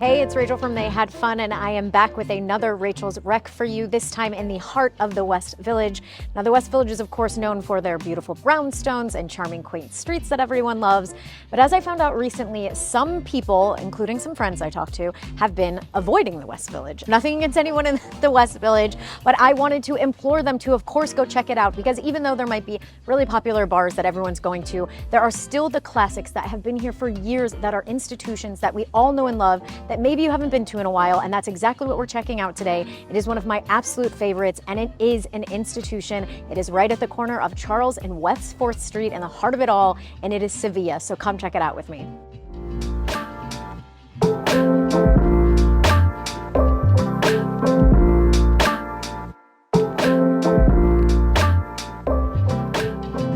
Hey, it's Rachel from They Had Fun, and I am back with another Rachel's Rec for you, this time in the heart of the West Village. Now, the West Village is, of course, known for their beautiful brownstones and charming, quaint streets that everyone loves. But as I found out recently, some people, including some friends I talked to, have been avoiding the West Village. Nothing against anyone in the West Village, but I wanted to implore them to, of course, go check it out, because even though there might be really popular bars that everyone's going to, there are still the classics that have been here for years, that are institutions that we all know and love, that maybe you haven't been to in a while, and that's exactly what we're checking out today. It is one of my absolute favorites, and it is an institution. It is right at the corner of Charles and West 4th Street in the heart of it all, and it is Sevilla, so come check it out with me.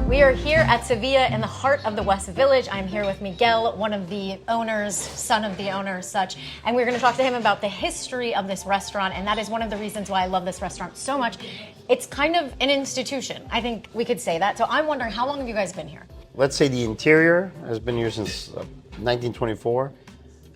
We are here at Sevilla in the heart of the West Village. I'm here with Miguel, one of the owners, son of the owner, such, and we're going to talk to him about the history of this restaurant, and that is one of the reasons why I love this restaurant so much. It's kind of an institution. I think we could say that. So I'm wondering, how long have you guys been here? Let's say the interior has been here since 1924.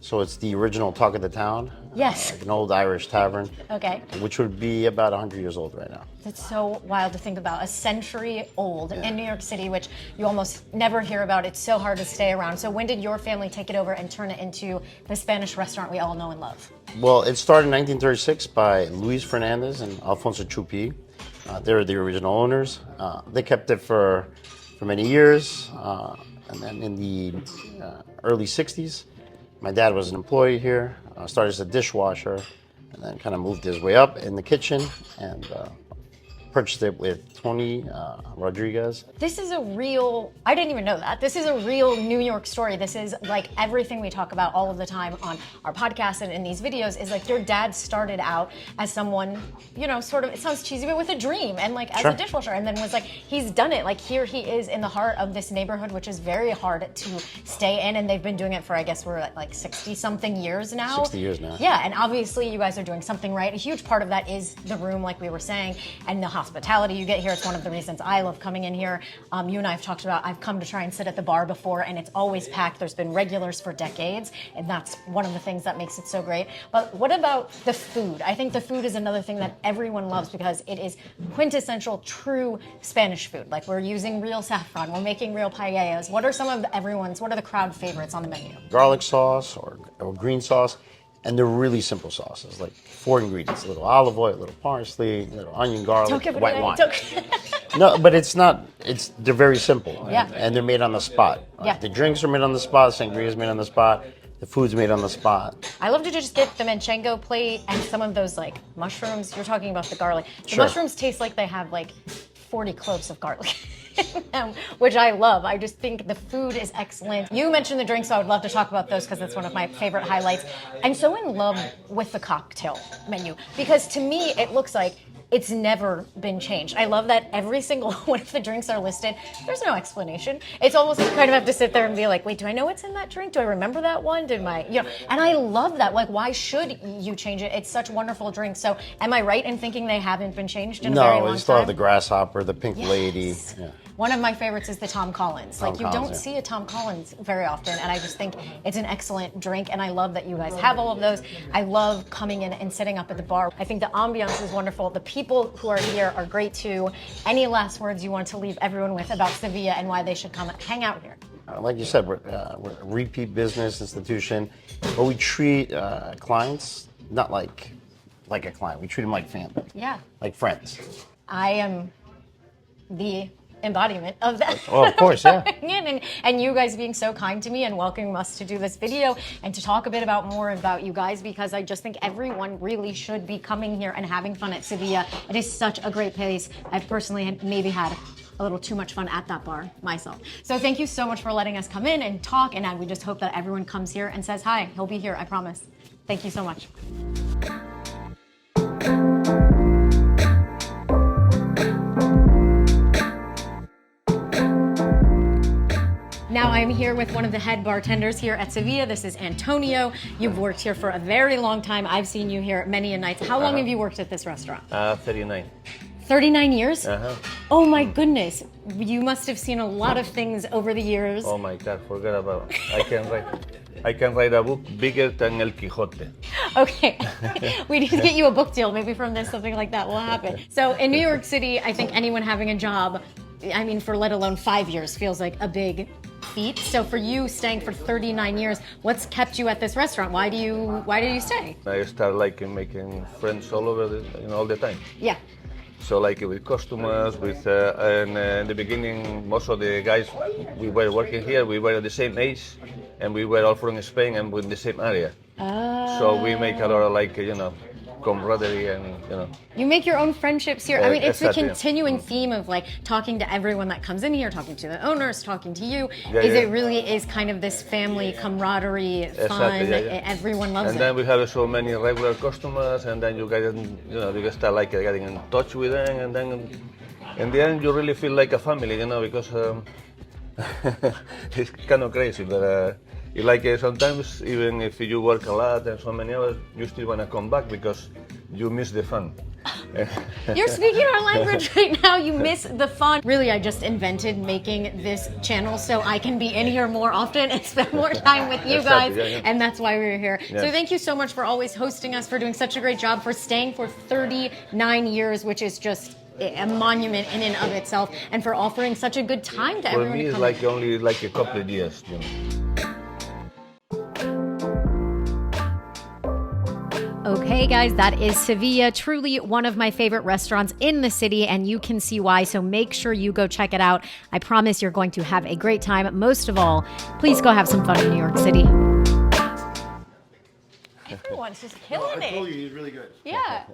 So it's the original talk of the town. Yes. Like an old Irish tavern. Okay. Which would be about 100 years old right now. That's so wild to think about. A century old in New York City, which you almost never hear about. It's so hard to stay around. So when did your family take it over and turn it into the Spanish restaurant we all know and love? Well, it started in 1936 by Luis Fernandez and Alfonso Chupi. They were the original owners. They kept it for many years. And then in the early 60s, my dad was an employee here, started as a dishwasher, and then kind of moved his way up in the kitchen and purchased it with Tony Rodriguez. This is a real, I didn't even know that. This is a real New York story. This is like everything we talk about all of the time on our podcast and in these videos is like your dad started out as someone, you know, sort of, it sounds cheesy, but with a dream and like as a dishwasher, and then was like, he's done it. Like here he is in the heart of this neighborhood, which is very hard to stay in, and they've been doing it for, I guess we're at like 60 something years now. 60 years now. Yeah, and obviously you guys are doing something right. A huge part of that is the room, like we were saying, and the hospitality you get here. It's one of the reasons I love coming in here. You and I have talked about, I've come to try and sit at the bar before, and it's always packed. There's been regulars for decades, and that's one of the things that makes it so great. But what about the food? I think the food is another thing that everyone loves because it is quintessential, true Spanish food. Like we're using real saffron, we're making real paellas. What are some of what are the crowd favorites on the menu? Garlic sauce or green sauce. And they're really simple sauces, like 4 ingredients: a little olive oil, a little parsley, a little onion, garlic, white wine. No, but they're very simple. Yeah. And they're made on the spot. Yeah. The drinks are made on the spot, sangria is made on the spot, the food's made on the spot. I love to just get the manchego plate and some of those like mushrooms. You're talking about the garlic. The Sure. mushrooms taste like they have like 40 cloves of garlic. Which I love. I just think the food is excellent. You mentioned the drinks, so I would love to talk about those because it's one of my favorite highlights. I'm so in love with the cocktail menu because to me it looks like it's never been changed. I love that every single one of the drinks are listed. There's no explanation. It's almost like you kind of have to sit there and be like, wait, do I know what's in that drink? Do I remember that one? And I love that. Like, why should you change it? It's such wonderful drinks. So am I right in thinking they haven't been changed in a very long time? No, we still have the grasshopper, the pink lady. Yeah. One of my favorites is the Tom Collins. Like you don't see a Tom Collins very often, and I just think it's an excellent drink, and I love that you guys have all of those. I love coming in and sitting up at the bar. I think the ambiance is wonderful. The people who are here are great too. Any last words you want to leave everyone with about Sevilla and why they should come hang out here? Like you said, we're a repeat business institution, but we treat clients not like a client. We treat them like family. Yeah. Like friends. I am the embodiment of that. Oh, of course, yeah. and you guys being so kind to me and welcoming us to do this video and to talk a bit more about you guys, because I just think everyone really should be coming here and having fun at Sevilla. It is such a great place. I've personally maybe had a little too much fun at that bar myself. So thank you so much for letting us come in and talk, and we just hope that everyone comes here and says hi. He'll be here, I promise. Thank you so much. Now I'm here with one of the head bartenders here at Sevilla. This is Antonio. You've worked here for a very long time. I've seen you here many a nights. How long have you worked at this restaurant? 39. 39 years? Oh my goodness. You must have seen a lot of things over the years. Oh my God, forget about it. I can write. I can write a book bigger than El Quijote. Okay, we need to get you a book deal. Maybe from this, something like that will happen. So in New York City, I think anyone having a job, I mean, for let alone 5 years, feels like a big feat. So for you, staying for 39 years, what's kept you at this restaurant? Why did you stay? I start like making friends all over, all the time. Yeah. So like with customers, and in the beginning, most of the guys we were working here, we were at the same age, and we were all from Spain and in the same area. So we make a lot of camaraderie and You make your own friendships here. I mean, it's exactly, the continuing theme of like talking to everyone that comes in here, talking to the owners, talking to you. It really is kind of this family camaraderie, fun. Everyone loves it. And then we have so many regular customers, and then you get start like getting in touch with them, and then in the end you really feel like a family, because it's kind of crazy, but. Sometimes even if you work a lot and so many hours, you still want to come back because you miss the fun. You're speaking our language right now. You miss the fun. Really, I just invented making this channel so I can be in here more often and spend more time with you guys. And that's why we're here. So thank you so much for always hosting us, for doing such a great job, for staying for 39 years, which is just a monument in and of itself, and for offering such a good time to everyone. For me, it's like only like a couple of years. Okay, guys, that is Sevilla, truly one of my favorite restaurants in the city, and you can see why, so make sure you go check it out. I promise you're going to have a great time. Most of all, please go have some fun in New York City. Everyone's just killing it. I told you, he's really good. Yeah.